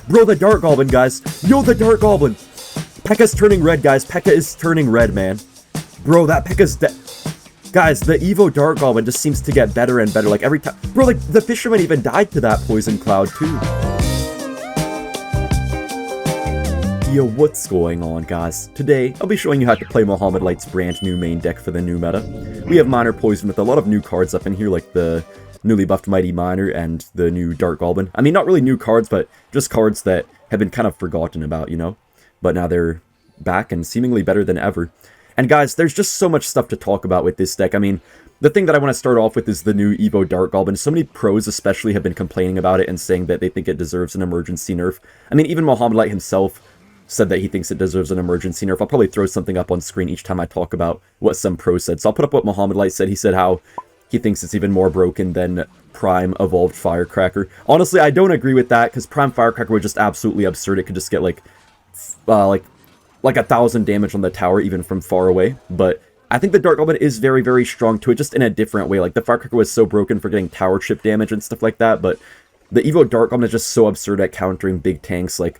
Bro, the Dark Goblin, guys. Yo, the Dark Goblin. Pekka's turning red, guys. Pekka is turning red, man. Bro, that Pekka's dead. Guys, the Evo Dark Goblin just seems to get better and better. Like, every time... Bro, like, the Fisherman even died to that Poison Cloud, too. Yo, what's going on, guys? Today, I'll be showing you how to play Mohamed Light's brand new main deck for the new meta. We have Miner Poison with a lot of new cards up in here, like the newly buffed Mighty Miner and the new Dark Goblin. I mean, not really new cards, but just cards that have been kind of forgotten about, you know? But now they're back and seemingly better than ever. And guys, there's just so much stuff to talk about with this deck. I mean, the thing that I want to start off with is the new Evo Dark Goblin. So many pros especially have been complaining about it and saying that they think it deserves an emergency nerf. I mean, even Mohamed Light himself said that he thinks it deserves an emergency nerf. I'll probably throw something up on screen each time I talk about what some pros said. So I'll put up what Mohamed Light said. He said how he thinks it's even more broken than Prime Evolved Firecracker. Honestly, I don't agree with that, because Prime Firecracker was just absolutely absurd. It could just get like 1,000 damage on the tower, even from far away. But I think the Dark Goblin is very, very strong to it, just in a different way. Like, the Firecracker was so broken for getting tower chip damage and stuff like that, but the Evo Dark Goblin is just so absurd at countering big tanks, like,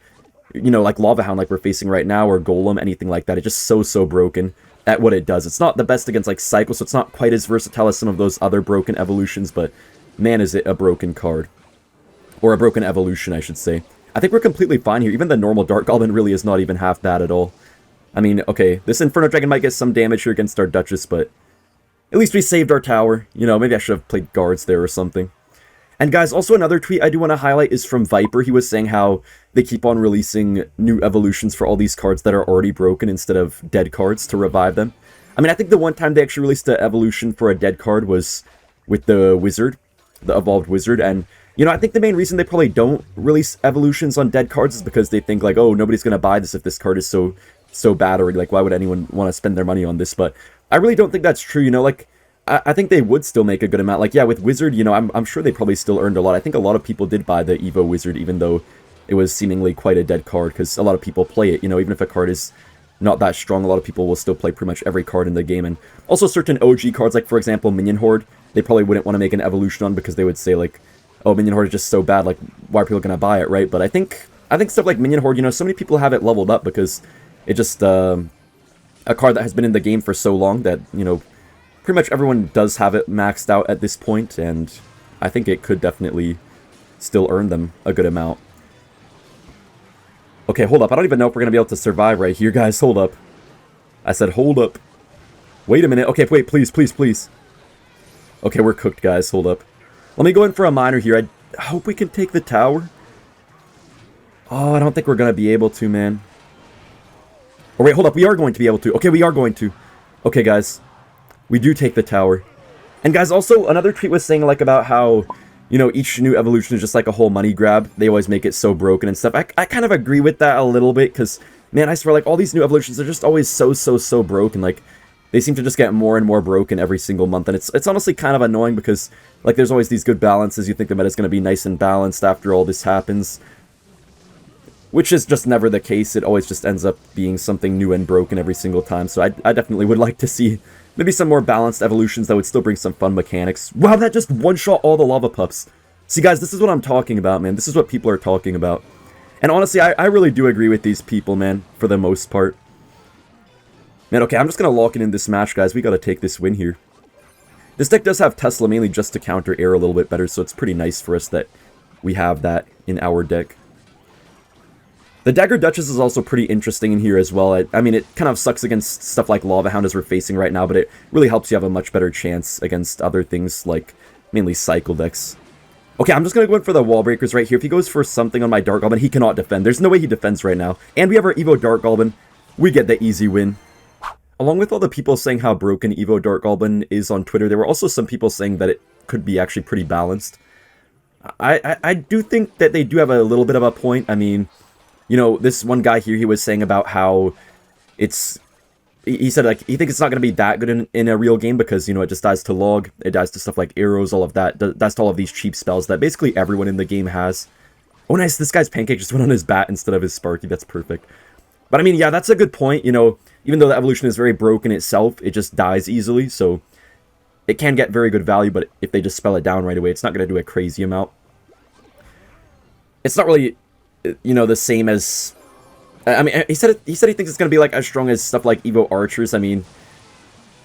you know, like Lava Hound like we're facing right now, or Golem, anything like that. It's just so broken at what it does. It's not the best against, like, Cycle, so it's not quite as versatile as some of those other broken evolutions, but man, is it a broken card. Or a broken evolution, I should say. I think we're completely fine here. Even the normal Dark Goblin really is not even half bad at all. I mean, okay, this Inferno Dragon might get some damage here against our Duchess, but at least we saved our tower. You know, maybe I should have played guards there or something. And guys, also another tweet I do want to highlight is from Viper. He was saying how they keep on releasing new evolutions for all these cards that are already broken instead of dead cards to revive them. I mean, I think the one time they actually released an evolution for a dead card was with the Wizard, the Evolved Wizard, and you know, I think the main reason they probably don't release evolutions on dead cards is because they think, like, oh, nobody's going to buy this if this card is so bad, or, like, why would anyone want to spend their money on this? But I really don't think that's true, you know, like, I think they would still make a good amount. Like, yeah, with Wizard, you know, I'm sure they probably still earned a lot. I think a lot of people did buy the Evo Wizard, even though it was seemingly quite a dead card, because a lot of people play it, you know, even if a card is not that strong, a lot of people will still play pretty much every card in the game. And also certain OG cards, like, for example, Minion Horde, they probably wouldn't want to make an evolution on because they would say, like, oh, Minion Horde is just so bad, like, why are people going to buy it, right? But I think stuff like Minion Horde, you know, so many people have it leveled up because it just, a card that has been in the game for so long that, you know, pretty much everyone does have it maxed out at this point, and I think it could definitely still earn them a good amount. Okay, hold up, I don't even know if we're going to be able to survive right here, guys, hold up. I said hold up. Wait a minute, okay, wait, please. Okay, we're cooked, guys, hold up. Let me go in for a miner here. I hope we can take the tower. Oh, I don't think we're going to be able to, man. Oh, wait, hold up. We are going to be able to. Okay, we are going to. Okay, guys. We do take the tower. And, guys, also, another tweet was saying, like, about how, you know, each new evolution is just like a whole money grab. They always make it so broken and stuff. I kind of agree with that a little bit, because, man, I swear, like, all these new evolutions are just always so broken. Like, they seem to just get more and more broken every single month, and it's honestly kind of annoying because, like, there's always these good balances. You think the meta's going to be nice and balanced after all this happens, which is just never the case. It always just ends up being something new and broken every single time, so I definitely would like to see maybe some more balanced evolutions that would still bring some fun mechanics. Wow, that just one-shot all the lava pups. See, guys, this is what I'm talking about, man. This is what people are talking about. And honestly, I really do agree with these people, man, for the most part. Man, okay, I'm just going to lock it in this match, guys. We got to take this win here. This deck does have Tesla mainly just to counter air a little bit better, so it's pretty nice for us that we have that in our deck. The Dagger Duchess is also pretty interesting in here as well. I mean, it kind of sucks against stuff like Lava Hound as we're facing right now, but it really helps you have a much better chance against other things like mainly Cycle decks. Okay, I'm just going to go in for the Wall Breakers right here. If he goes for something on my Dark Goblin, he cannot defend. There's no way he defends right now. And we have our Evo Dark Goblin. We get the easy win. Along with all the people saying how broken Evo Dark Goblin is on Twitter, there were also some people saying that it could be actually pretty balanced. I do think that they do have a little bit of a point. I mean, you know, this one guy here, he was saying about how it's... He said, like, he thinks it's not going to be that good in a real game because, you know, it just dies to log, it dies to stuff like arrows, all of that. Dies to all of these cheap spells that basically everyone in the game has. Oh, nice, this guy's Pancake just went on his bat instead of his Sparky, that's perfect. But I mean, yeah, that's a good point, you know, even though the evolution is very broken itself, it just dies easily, so it can get very good value, but if they just spell it down right away, it's not going to do a crazy amount. It's not really you know, the same as... I mean, he said he thinks it's going to be, like, as strong as stuff like Evo Archers. I mean,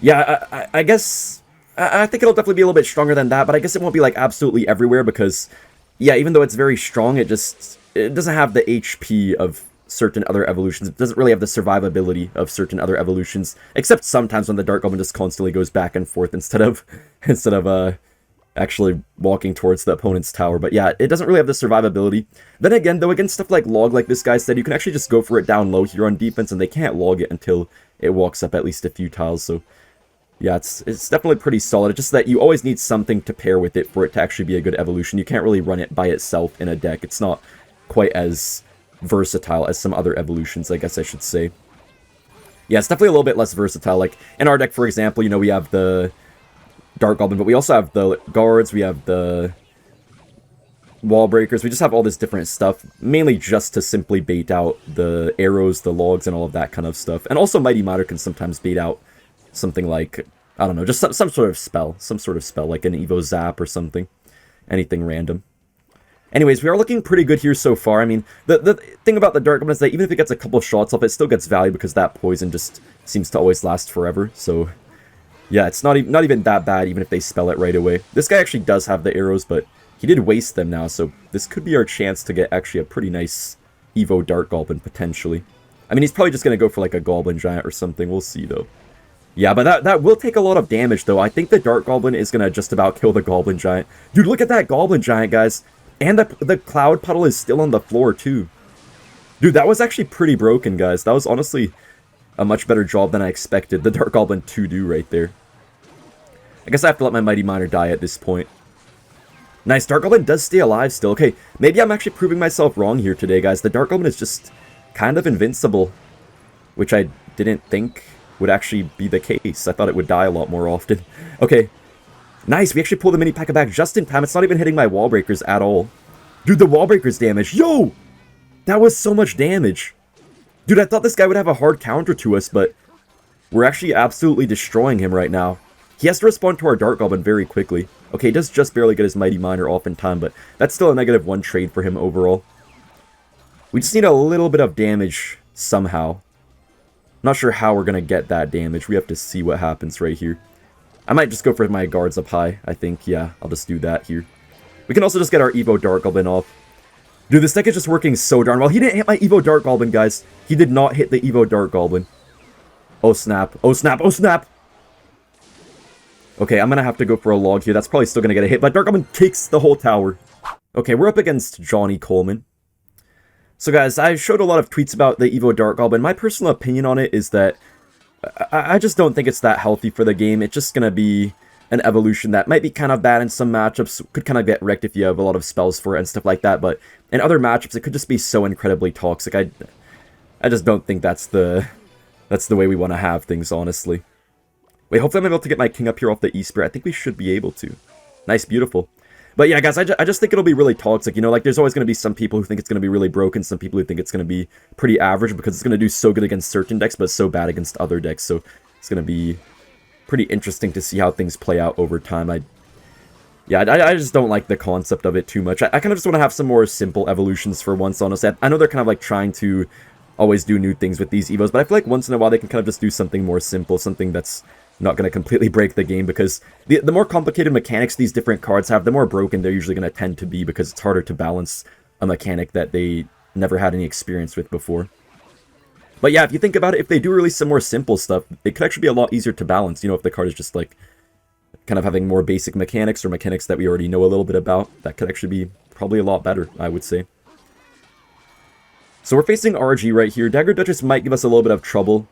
yeah, I guess... I think it'll definitely be a little bit stronger than that, but I guess it won't be, like, absolutely everywhere because, yeah, even though it's very strong, it doesn't have the HP of certain other evolutions. It doesn't really have the survivability of certain other evolutions, except sometimes when the Dark Goblin just constantly goes back and forth instead of actually walking towards the opponent's tower. But yeah, it doesn't really have the survivability. Then again, though, against stuff like Log, like this guy said, you can actually just go for it down low here on defense, and they can't log it until it walks up at least a few tiles, so... yeah, it's definitely pretty solid. It's just that you always need something to pair with it for it to actually be a good evolution. You can't really run it by itself in a deck. It's not quite as versatile as some other evolutions, I guess I should say. Yeah, it's definitely a little bit less versatile. Like, in our deck, for example, you know, we have the Dark Goblin, but we also have the Guards, we have the Wall Breakers. We just have all this different stuff, mainly just to simply bait out the arrows, the logs, and all of that kind of stuff. And also Mighty Miner can sometimes bait out something like, I don't know, just some sort of spell, like an Evo Zap or something, anything random. Anyways, we are looking pretty good here so far. I mean, the thing about the Dark Goblin is that even if it gets a couple shots off, it still gets value because that poison just seems to always last forever. So, yeah, it's not even that bad, even if they spell it right away. This guy actually does have the arrows, but he did waste them now, so this could be our chance to get actually a pretty nice Evo Dark Goblin, potentially. I mean, he's probably just going to go for like a Goblin Giant or something. We'll see, though. Yeah, but that will take a lot of damage, though. I think the Dark Goblin is going to just about kill the Goblin Giant. Dude, look at that Goblin Giant, guys. And the Cloud Puddle is still on the floor, too. Dude, that was actually pretty broken, guys. That was honestly a much better job than I expected the Dark Goblin to do right there. I guess I have to let my Mighty Miner die at this point. Nice, Dark Goblin does stay alive still. Okay, maybe I'm actually proving myself wrong here today, guys. The Dark Goblin is just kind of invincible, which I didn't think would actually be the case. I thought it would die a lot more often. Okay, nice. We actually pulled the mini Pekka back just in time. It's not even hitting my wall breakers at all. Dude, the wall breakers damage. Yo! That was so much damage. Dude, I thought this guy would have a hard counter to us, but we're actually absolutely destroying him right now. He has to respond to our Dark Goblin very quickly. Okay, he does just barely get his Mighty Miner off in time, but that's still a -1 trade for him overall. We just need a little bit of damage somehow. Not sure how we're going to get that damage. We have to see what happens right here. I might just go for my guards up high, I think. Yeah, I'll just do that here. We can also just get our Evo Dark Goblin off. Dude, this deck is just working so darn well. He didn't hit my Evo Dark Goblin, guys. He did not hit the Evo Dark Goblin. Oh, snap. Oh, snap. Oh, snap. Okay, I'm going to have to go for a log here. That's probably still going to get a hit, but Dark Goblin takes the whole tower. Okay, we're up against Johnny Coleman. So guys, I showed a lot of tweets about the Evo Dark Goblin. My personal opinion on it is that I just don't think it's that healthy for the game. It's just going to be an evolution that might be kind of bad in some matchups, could kind of get wrecked if you have a lot of spells for it and stuff like that, but in other matchups, it could just be so incredibly toxic. I just don't think that's the way we want to have things, honestly. Wait, hopefully I'm able to get my king up here off the E-Spirit. I think we should be able to. Nice, beautiful. But yeah, guys, I just think it'll be really toxic. You know, like, there's always going to be some people who think it's going to be really broken, some people who think it's going to be pretty average because it's going to do so good against certain decks, but so bad against other decks. So it's going to be pretty interesting to see how things play out over time. I just don't like the concept of it too much. I kind of just want to have some more simple evolutions for once, honestly. I know they're kind of like trying to always do new things with these Evos, but I feel like once in a while they can kind of just do something more simple, something that's not going to completely break the game, because the more complicated mechanics these different cards have, the more broken they're usually going to tend to be, because it's harder to balance a mechanic that they never had any experience with before. But yeah, if you think about it, if they do release some more simple stuff, it could actually be a lot easier to balance, you know, if the card is just like kind of having more basic mechanics or mechanics that we already know a little bit about. That could actually be probably a lot better, I would say. So we're facing RG right here. Dagger Duchess might give us a little bit of trouble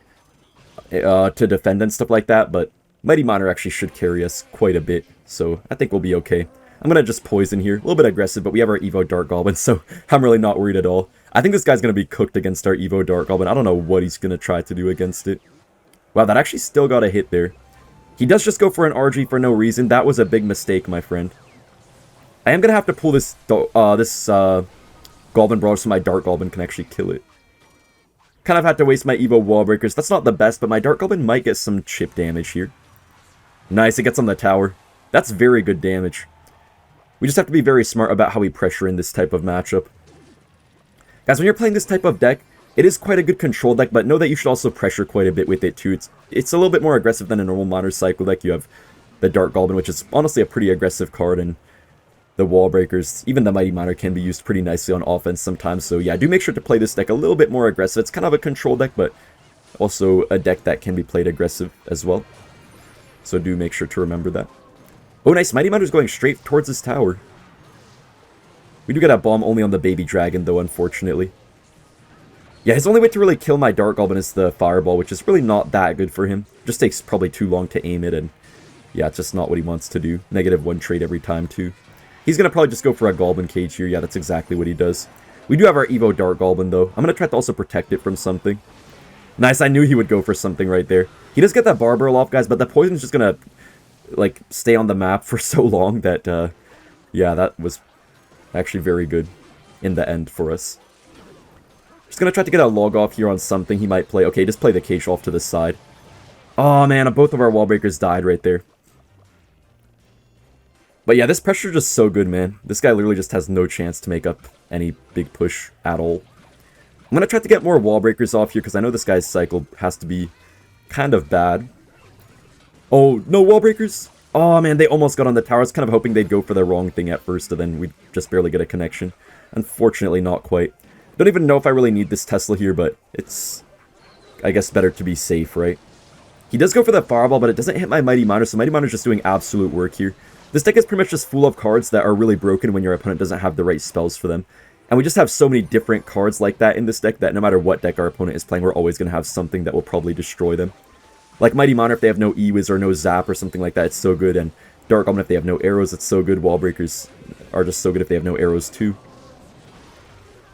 to defend and stuff like that, but Mighty Miner actually should carry us quite a bit, so I think we'll be okay. I'm going to just poison here. A little bit aggressive, but we have our Evo Dark Goblin, so I'm really not worried at all. I think this guy's going to be cooked against our Evo Dark Goblin. I don't know what he's going to try to do against it. Wow, that actually still got a hit there. He does just go for an RG for no reason. That was a big mistake, my friend. I am going to have to pull this Goblin Brawler so my Dark Goblin can actually kill it. Kind of had to waste my Evo Wall Breakers. That's not the best, but my Dark Goblin might get some chip damage here. Nice, it gets on the tower. That's very good damage. We just have to be very smart about how we pressure in this type of matchup. Guys, when you're playing this type of deck, it is quite a good control deck, but know that you should also pressure quite a bit with it too. It's a little bit more aggressive than a normal Monitor Cycle deck. You have the Dark Goblin, which is honestly a pretty aggressive card, and the Wall Breakers. Even the Mighty Monitor can be used pretty nicely on offense sometimes. So yeah, do make sure to play this deck a little bit more aggressive. It's kind of a control deck, but also a deck that can be played aggressive as well. So do make sure to remember that. Oh, nice. Mighty Monitor's going straight towards his tower. We do get a bomb only on the Baby Dragon, though, unfortunately. Yeah, his only way to really kill my Dark Goblin is the Fireball, which is really not that good for him. Just takes probably too long to aim it, and yeah, it's just not what he wants to do. -1 trade every time, too. He's going to probably just go for a Goblin Cage here. Yeah, that's exactly what he does. We do have our Evo Dark Goblin, though. I'm going to try to also protect it from something. Nice, I knew he would go for something right there. He does get that Barbarrel off, guys, but the Poison's just going to, like, stay on the map for so long that, yeah, that was actually very good in the end for us. Just going to try to get a log off here on something he might play. Okay, just play the Cage off to the side. Oh, man, both of our Wall Breakers died right there. But yeah, this pressure is just so good, man. This guy literally just has no chance to make up any big push at all. I'm going to try to get more Wall Breakers off here, because I know this guy's cycle has to be kind of bad. Oh, no Wall Breakers? Oh, man, they almost got on the tower. I was kind of hoping they'd go for the wrong thing at first, and then we'd just barely get a connection. Unfortunately, not quite. Don't even know if I really need this Tesla here, but it's, I guess, better to be safe, right? He does go for the Fireball, but it doesn't hit my Mighty Monitor, so Mighty Monitor's just doing absolute work here. This deck is pretty much just full of cards that are really broken when your opponent doesn't have the right spells for them. And we just have so many different cards like that in this deck that no matter what deck our opponent is playing, we're always going to have something that will probably destroy them. Like Mighty Monitor, if they have no E-Wiz or no Zap or something like that, it's so good. And Dark Goblin, if they have no arrows, it's so good. Wall Breakers are just so good if they have no arrows too.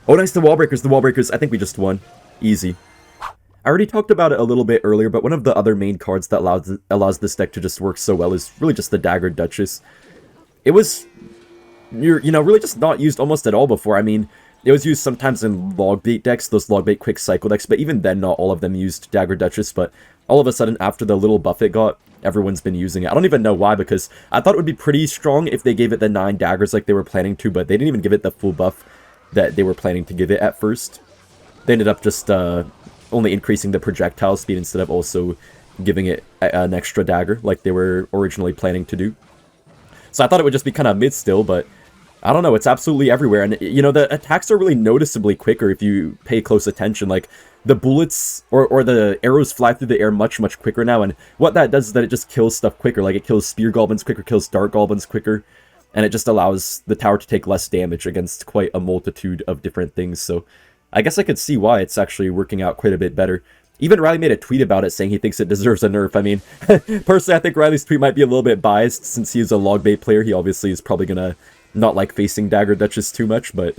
Oh, nice, the Wall Breakers. The Wall Breakers, I think we just won. Easy. I already talked about it a little bit earlier, but one of the other main cards that allows this deck to just work so well is really just the Dagger Duchess. It was, you know, really just not used almost at all before. I mean, it was used sometimes in Logbait decks, those Logbait quick cycle decks, but even then not all of them used Dagger Duchess, but all of a sudden after the little buff it got, everyone's been using it. I don't even know why, because I thought it would be pretty strong if they gave it the 9 daggers like they were planning to, but they didn't even give it the full buff that they were planning to give it at first. They ended up just only increasing the projectile speed instead of also giving it an extra dagger like they were originally planning to do. So I thought it would just be kind of mid still, but I don't know, it's absolutely everywhere. And, you know, the attacks are really noticeably quicker if you pay close attention. Like, the bullets or the arrows fly through the air much, much quicker now. And what that does is that it just kills stuff quicker. Like, it kills Spear Goblins quicker, kills Dark Goblins quicker. And it just allows the tower to take less damage against quite a multitude of different things. So I guess I could see why it's actually working out quite a bit better. Even Riley made a tweet about it saying he thinks it deserves a nerf. I mean, personally, I think Riley's tweet might be a little bit biased since he is a Logbait player. He obviously is probably going to not like facing Dagger Duchess too much, but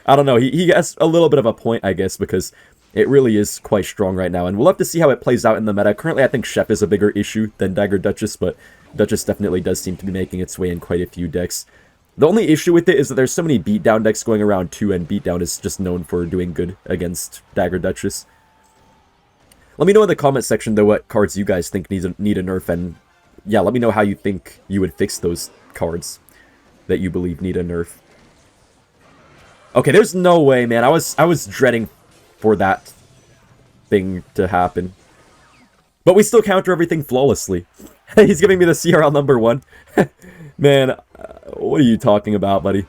I don't know. He has a little bit of a point, I guess, because it really is quite strong right now. And we'll have to see how it plays out in the meta. Currently, I think Chef is a bigger issue than Dagger Duchess, but Duchess definitely does seem to be making its way in quite a few decks. The only issue with it is that there's so many beatdown decks going around too, and beatdown is just known for doing good against Dagger Duchess. Let me know in the comment section, though, what cards you guys think need a nerf, and yeah, let me know how you think you would fix those cards that you believe need a nerf. Okay, there's no way, man. I was dreading for that thing to happen. But we still counter everything flawlessly. He's giving me the CRL number 1. Man, what are you talking about, buddy?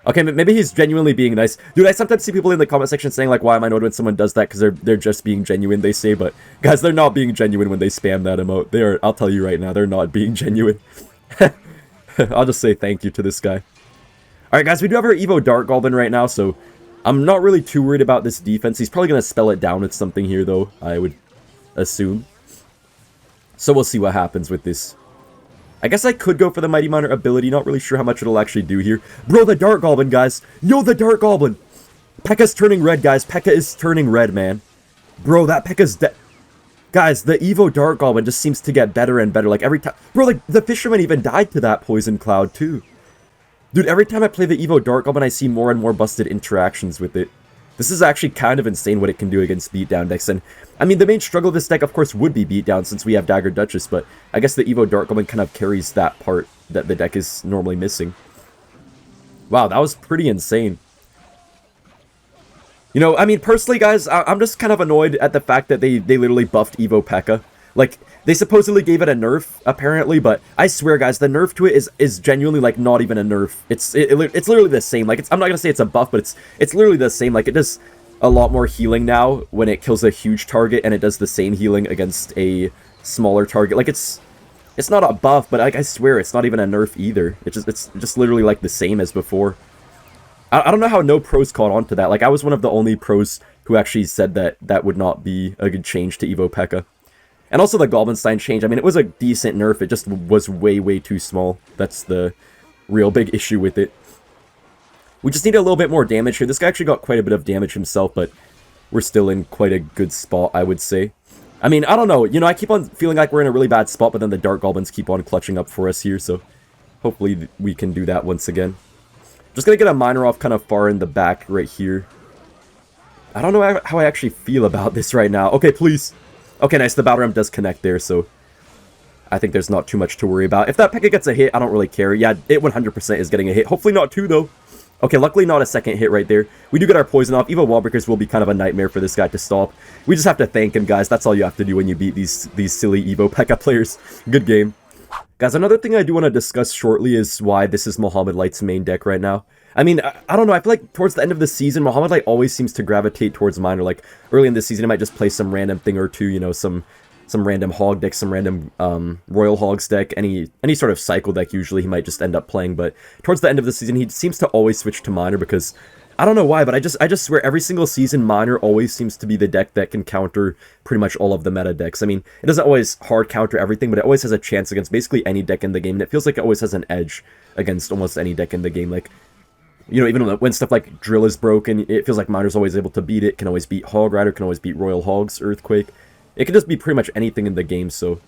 Okay, maybe he's genuinely being nice. Dude, I sometimes see people in the comment section saying, like, why am I annoyed when someone does that? Because they're just being genuine, they say. But, guys, they're not being genuine when they spam that emote. They are, I'll tell you right now, they're not being genuine. I'll just say thank you to this guy. Alright, guys, we do have our Evo Dark Goblin right now, so I'm not really too worried about this defense. He's probably going to spell it down with something here, though, I would assume. So we'll see what happens with this. I guess I could go for the Mighty Monitor ability. Not really sure how much it'll actually do here. Bro, the Dark Goblin, guys. Yo, the Dark Goblin. Pekka's turning red, guys. Pekka is turning red, man. Bro, that Pekka's dead. Guys, the Evo Dark Goblin just seems to get better and better. Like, every time... Bro, like, the Fisherman even died to that Poison Cloud, too. Dude, every time I play the Evo Dark Goblin, I see more and more busted interactions with it. This is actually kind of insane what it can do against beatdown decks. And, I mean, the main struggle of this deck, of course, would be beatdown since we have Dagger Duchess, but I guess the Evo Dark Goblin kind of carries that part that the deck is normally missing. Wow, that was pretty insane. You know, I mean, personally, guys, I'm just kind of annoyed at the fact that they literally buffed Evo Pekka. Like, they supposedly gave it a nerf, apparently, but I swear, guys, the nerf to it is genuinely, like, not even a nerf. It's literally the same. Like, I'm not gonna say it's a buff, but it's literally the same. Like, it does a lot more healing now when it kills a huge target, and it does the same healing against a smaller target. Like, it's not a buff, but like, I swear, it's not even a nerf either. It's just literally, like, the same as before. I don't know how no pros caught on to that. Like, I was one of the only pros who actually said that that would not be a good change to Evo Pekka. And also the Goblinstein change. I mean, it was a decent nerf. It just was way, way too small. That's the real big issue with it. We just need a little bit more damage here. This guy actually got quite a bit of damage himself, but we're still in quite a good spot, I would say. I mean, I don't know. You know, I keep on feeling like we're in a really bad spot, but then the Dark Goblins keep on clutching up for us here, so hopefully we can do that once again. Just gonna get a miner off kind of far in the back right here. I don't know how I actually feel about this right now. Okay, please. Okay, nice. The battle ram does connect there, so I think there's not too much to worry about. If that Pekka gets a hit, I don't really care. Yeah, it 100% is getting a hit. Hopefully not two, though. Okay, luckily not a second hit right there. We do get our poison off. Evo Wallbreakers will be kind of a nightmare for this guy to stop. We just have to thank him, guys. That's all you have to do when you beat these silly Evo Pekka players. Good game. Guys, another thing I do want to discuss shortly is why this is Mohamed Light's main deck right now. I mean, I don't know, I feel like towards the end of the season, Mohamed Light always seems to gravitate towards miner. Like, early in the season, he might just play some random thing or two, you know, some random hog deck, some random Royal Hogs deck, any sort of cycle deck usually he might just end up playing, but towards the end of the season, he seems to always switch to miner because, I don't know why, but I just swear every single season, miner always seems to be the deck that can counter pretty much all of the meta decks. I mean, it doesn't always hard counter everything, but it always has a chance against basically any deck in the game, and it feels like it always has an edge against almost any deck in the game. Like, you know, even when stuff like Drill is broken, it feels like miner's always able to beat it, can always beat Hog Rider, can always beat Royal Hogs, Earthquake. It can just be pretty much anything in the game, so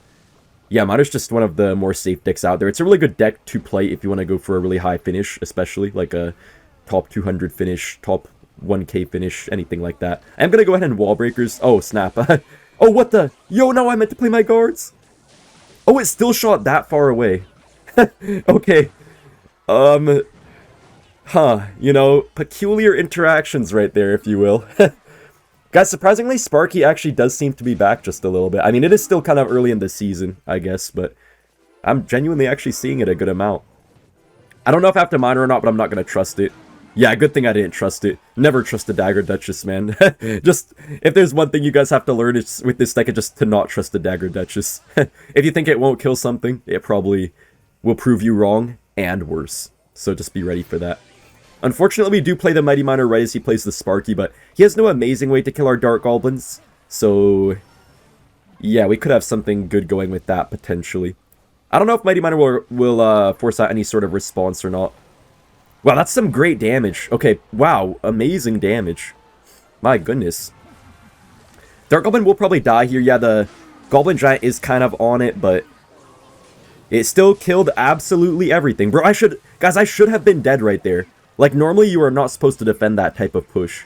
yeah, miner's just one of the more safe decks out there. It's a really good deck to play if you want to go for a really high finish, especially like a top 200 finish, top 1k finish, anything like that. I'm gonna go ahead and wall breakers. Oh, snap. Oh, what the? Yo, no, I meant to play my guards. Oh, it still shot that far away. Okay. You know, peculiar interactions right there, if you will. Guys, surprisingly, Sparky actually does seem to be back just a little bit. I mean, it is still kind of early in the season, I guess, but I'm genuinely actually seeing it a good amount. I don't know if I have to miner or not, but I'm not going to trust it. Yeah, good thing I didn't trust it. Never trust the Dagger Duchess, man. Just, if there's one thing you guys have to learn, it's with this deck, it's just to not trust the Dagger Duchess. If you think it won't kill something, it probably will prove you wrong, and worse. So just be ready for that. Unfortunately, we do play the Mighty Miner right as he plays the Sparky, but he has no amazing way to kill our Dark Goblins. So, yeah, we could have something good going with that, potentially. I don't know if Mighty Miner will force out any sort of response or not. Wow, that's some great damage. Okay, wow, amazing damage. My goodness. Dark Goblin will probably die here. Yeah, the Goblin Giant is kind of on it, but it still killed absolutely everything. Bro, guys, I should have been dead right there. Like, normally you are not supposed to defend that type of push.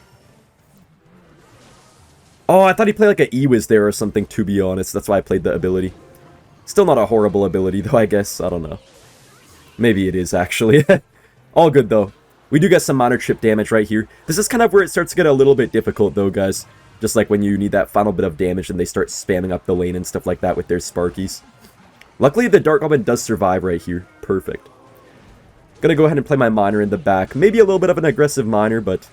Oh, I thought he played like an E-Wiz there or something, to be honest. That's why I played the ability. Still not a horrible ability, though, I guess. I don't know. Maybe it is, actually. All good, though. We do get some minor chip damage right here. This is kind of where it starts to get a little bit difficult, though, guys. Just like when you need that final bit of damage and they start spamming up the lane and stuff like that with their Sparkies. Luckily, the Dark Goblin does survive right here. Perfect. Gonna go ahead and play my miner in the back. Maybe a little bit of an aggressive miner, but,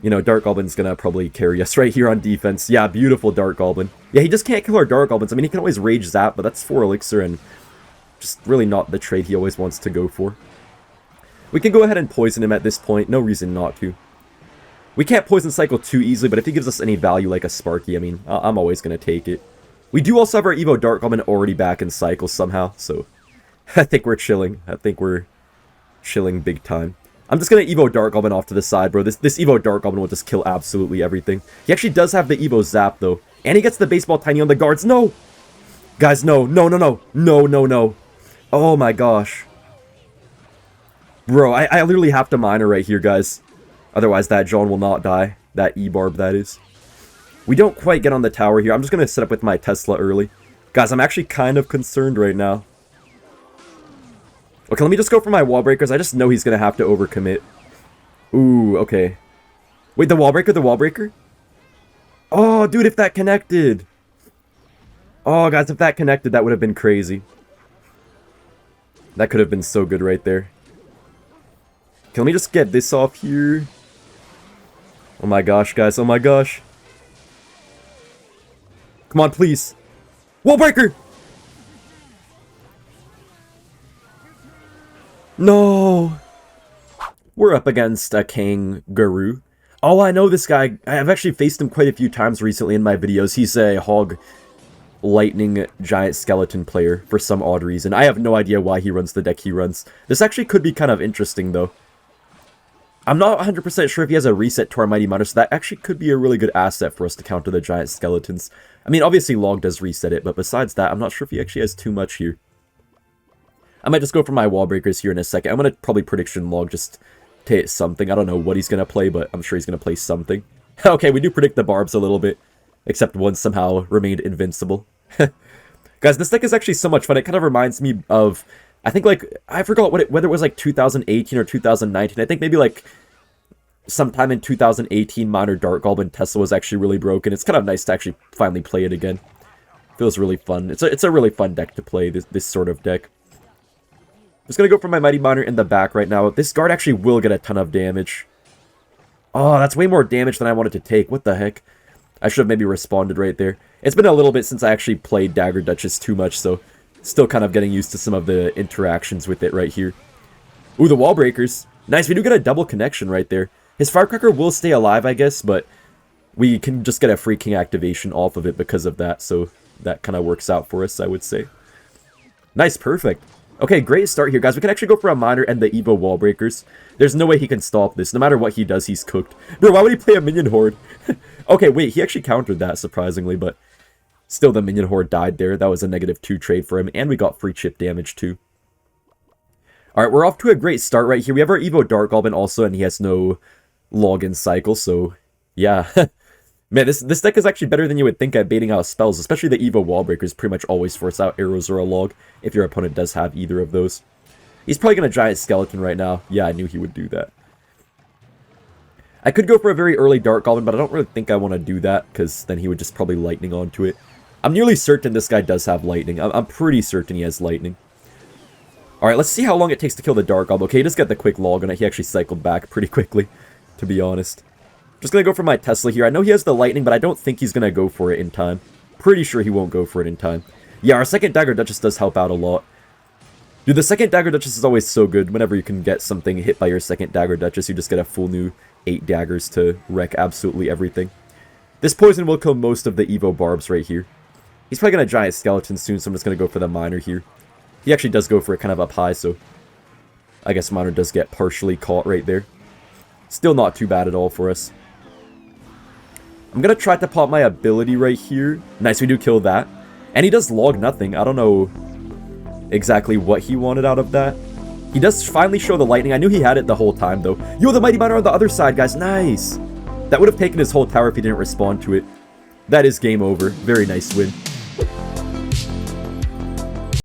you know, Dark Goblin's gonna probably carry us right here on defense. Yeah, beautiful Dark Goblin. Yeah, he just can't kill our Dark Goblins. I mean, he can always Rage Zap, but that's 4 Elixir and just really not the trade he always wants to go for. We can go ahead and poison him at this point. No reason not to. We can't poison cycle too easily, but if he gives us any value like a Sparky, I mean, I'm always gonna take it. We do also have our Evo Dark Goblin already back in cycle somehow, so I think we're chilling. I think we're chilling big time. I'm just gonna Evo Dark Goblin off to the side, bro. This Evo Dark Goblin will just kill absolutely everything. He actually does have the Evo Zap, though. And he gets the Baseball Tiny on the guards. No! Guys, no. No, no, no. No, no, no. Oh my gosh. Bro, I literally have to miner right here, guys. Otherwise, that John will not die. That E-Barb, that is. We don't quite get on the tower here. I'm just gonna set up with my Tesla early. Guys, I'm actually kind of concerned right now. Okay, let me just go for my wall breakers. I just know he's going to have to overcommit. Ooh, okay. Wait, the wall breaker, the wall breaker? Oh, dude, if that connected. Oh, guys, if that connected, that would have been crazy. That could have been so good right there. Okay, let me just get this off here. Oh my gosh, guys, oh my gosh. Come on, please. Wall breaker! No! We're up against a kangaroo. Oh, I know this guy. I've actually faced him quite a few times recently in my videos. He's a hog lightning giant skeleton player for some odd reason. I have no idea why he runs the deck he runs. This actually could be kind of interesting, though. I'm not 100% sure if he has a reset to our Mighty Miner, so that actually could be a really good asset for us to counter the giant skeletons. I mean, obviously Log does reset it, but besides that, I'm not sure if he actually has too much here. I might just go for my wall breakers here in a second. I'm going to probably prediction Log just to hit something. I don't know what he's going to play, but I'm sure he's going to play something. Okay, we do predict the barbs a little bit, except one somehow remained invincible. Guys, this deck is actually so much fun. It kind of reminds me of, I think, like, I forgot whether it was like 2018 or 2019. I think maybe like sometime in 2018, Minor Dark Goblin Tesla was actually really broken. It's kind of nice to actually finally play it again. Feels really fun. It's a really fun deck to play, this sort of deck. Just gonna go for my Mighty Miner in the back right now. This guard actually will get a ton of damage. Oh, that's way more damage than I wanted to take. What the heck? I should have maybe responded right there. It's been a little bit since I actually played Dagger Duchess too much, so still kind of getting used to some of the interactions with it right here. Ooh, the wall breakers. Nice, we do get a double connection right there. His Firecracker will stay alive, I guess, but we can just get a free king activation off of it because of that, so that kind of works out for us, I would say. Nice, perfect. Okay, great start here, guys. We can actually go for a Miner and the Evo wall breakers. There's no way he can stop this. No matter what he does, he's cooked. Bro, why would he play a minion horde? Okay, wait, he actually countered that, surprisingly, but still the minion horde died there. That was a -2 trade for him, and we got free chip damage, too. Alright, we're off to a great start right here. We have our Evo Dark Goblin also, and he has no login cycle, so yeah. Man, this deck is actually better than you would think at baiting out spells, especially the Evo wall breakers pretty much always force out arrows or a log if your opponent does have either of those. He's probably going to giant skeleton right now. Yeah, I knew he would do that. I could go for a very early Dark Goblin, but I don't really think I want to do that, because then he would just probably lightning onto it. I'm nearly certain this guy does have lightning. I'm pretty certain he has lightning. Alright, let's see how long it takes to kill the Dark Goblin. Okay, he just got the quick log on it. He actually cycled back pretty quickly, to be honest. Just gonna go for my Tesla here. I know he has the lightning, but I don't think he's gonna go for it in time. Pretty sure he won't go for it in time. Yeah, our second Dagger Duchess does help out a lot. Dude, the second Dagger Duchess is always so good. Whenever you can get something hit by your second Dagger Duchess, you just get a full new 8 daggers to wreck absolutely everything. This poison will kill most of the Evo barbs right here. He's probably gonna giant skeleton soon, so I'm just gonna go for the Miner here. He actually does go for it kind of up high, so I guess Miner does get partially caught right there. Still not too bad at all for us. I'm going to try to pop my ability right here. Nice, we do kill that. And he does log nothing. I don't know exactly what he wanted out of that. He does finally show the lightning. I knew he had it the whole time, though. Yo, the Mighty Miner on the other side, guys. Nice. That would have taken his whole tower if he didn't respond to it. That is game over. Very nice win.